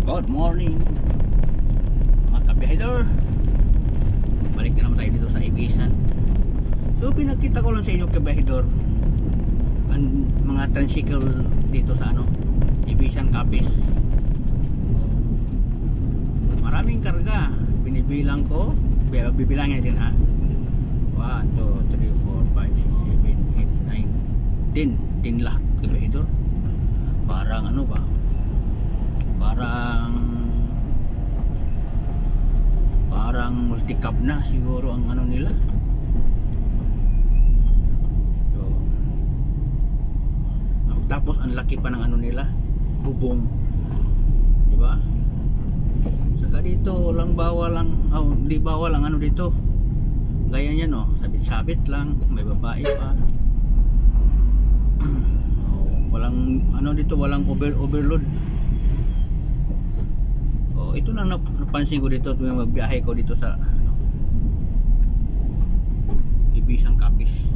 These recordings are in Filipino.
Good morning mga kabihedor. Balik na naman tayo dito sa Ibisan. So pinakita ko lang sa inyo kabihedor ang mga tricycle dito sa Ibisan Capiz. Maraming karga. Binibilang ko, pero bibilangin din ha. 1, 2, 3, 4, 5, 6, 7, 8, 9, 10 lahat kabihedor. Parang parang multi-cab na siguro ang nila. So, tapos ang laki pa ng nila, bubong, di ba? Saka dito lang bawal lang, di bawal ang dito. Gaya niya sabit-sabit lang, may babae pa. Walang dito, walang overload. Ito lang napansin ko dito tuwing magbiyahe ko dito sa Ibisan Capiz.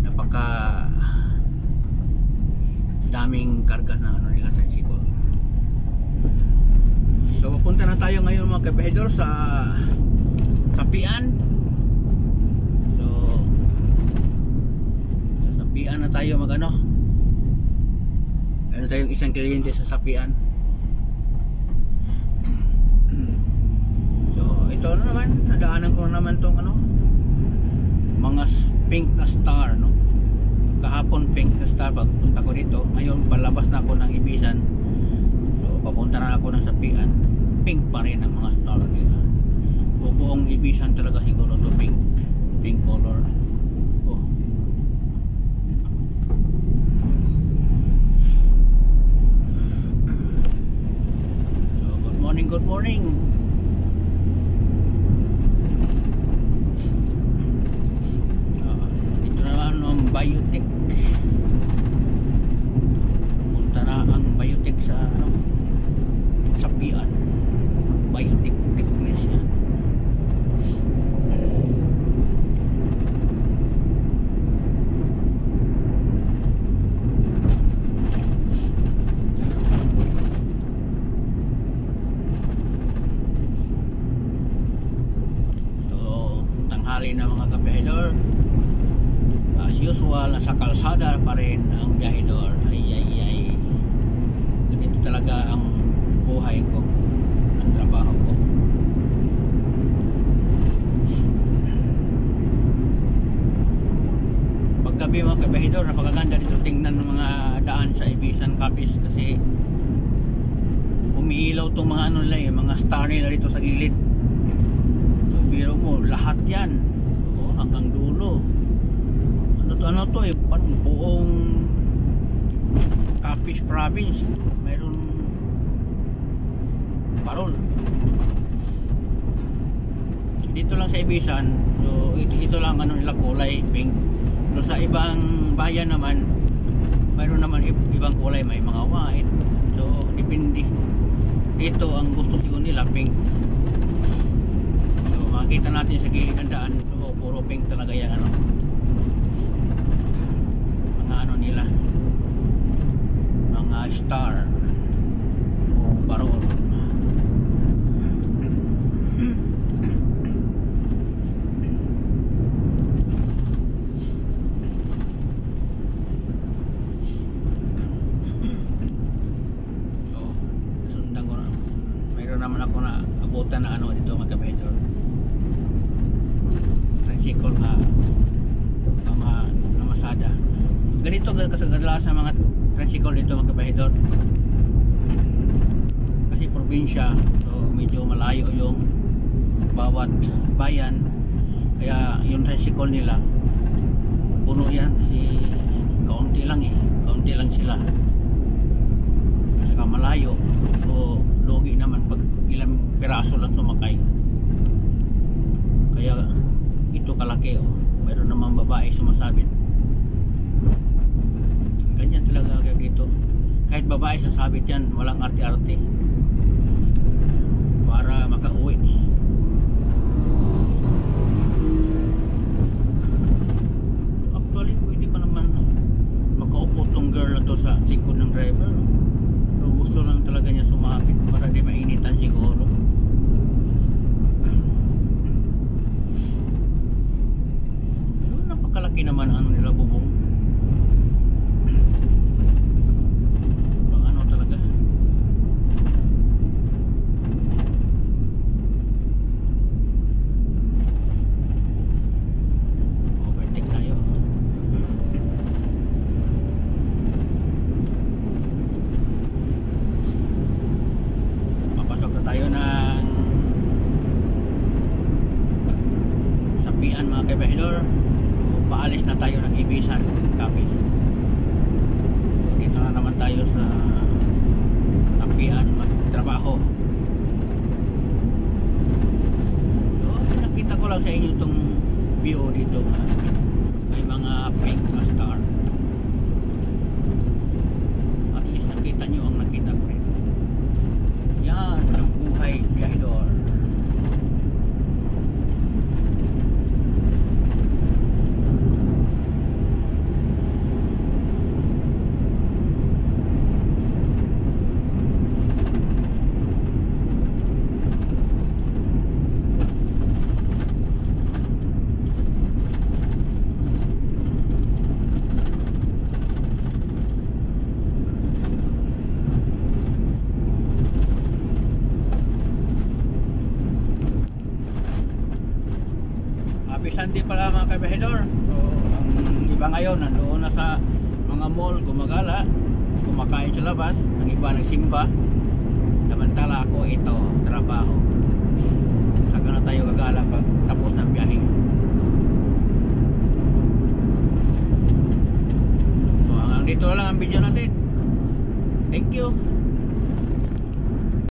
Napaka daming karga na nila sa tricycle. So papunta na tayo ngayon mga kabihedor sa Sapian. So sa Sapian na tayo tayong isang kliyente sa Sapian. Ito naman, nadaanan ko naman tong mga pink na star, kahapon pink na star pagpunta ko dito. Ngayon palabas na ako ng Ibisan, so papunta na ako ng Sapian. Pink pa rin ang mga star nila. Buong Ibisan talaga siguro to pink color. So good morning. Biotech. Punta na ang Biotech sa Sapian. Biotech Technician. So, tanghali na mga kabihedor. Usual, nasa kalsada pa rin ang biyahedor. Ay ganito talaga ang buhay ko, ang trabaho ko. Paggabi mga kabiyahedor, napakaganda dito tingnan ng mga daan sa Ibisan Capiz kasi umiilaw tong mga mga star nila dito sa gilid. So biro mo, lahat yan hanggang dulo. To parang buong Capiz province mayroon parol. Dito lang sa Ibisan, so ito lang nila kulay pink. So sa ibang bayan naman mayroon naman ibang kulay, may mga white. So depende. Dito ang gusto siguro nila pink. So makita natin sa gilid ng daan, so puro pink talaga yan nila, mga star o parol. So sundan ko na, mayroon naman ako na abutan na dito mga kabihedor, tricycle na Masada. Ganito kasagalas sa mga tricycle dito mga kabihedor. Kasi probinsya, so medyo malayo yung bawat bayan. Kaya yung tricycle nila puno yan kasi kaunti lang sila. Kasi malayo, so lugi naman pag ilang piraso lang sumakay. Kaya ito kalaki mayroon naman babae sumasabit. Ganyan talaga dito. Kahit babae sasabit yan, walang arte-arte para makauwi. Actually, pwede pa naman makaupo tong girl na to sa likod ng driver. So, gusto lang talaga niya sumapit. lang sa inyo itong view dito. May mga pink na star. At least nakita nyo ang nakita ko rin. Yan ang buhay biyahedor. Happy Sunday pala mga kabahedor. So ang iba ngayon nandoon na sa mga mall gumagala, kumakain sa labas, ang iba nagsimba. Samantala ako ito, trabaho. Saka na tayo gagala pag tapos ng biyahe. So hanggang dito lang ang video natin. Thank you.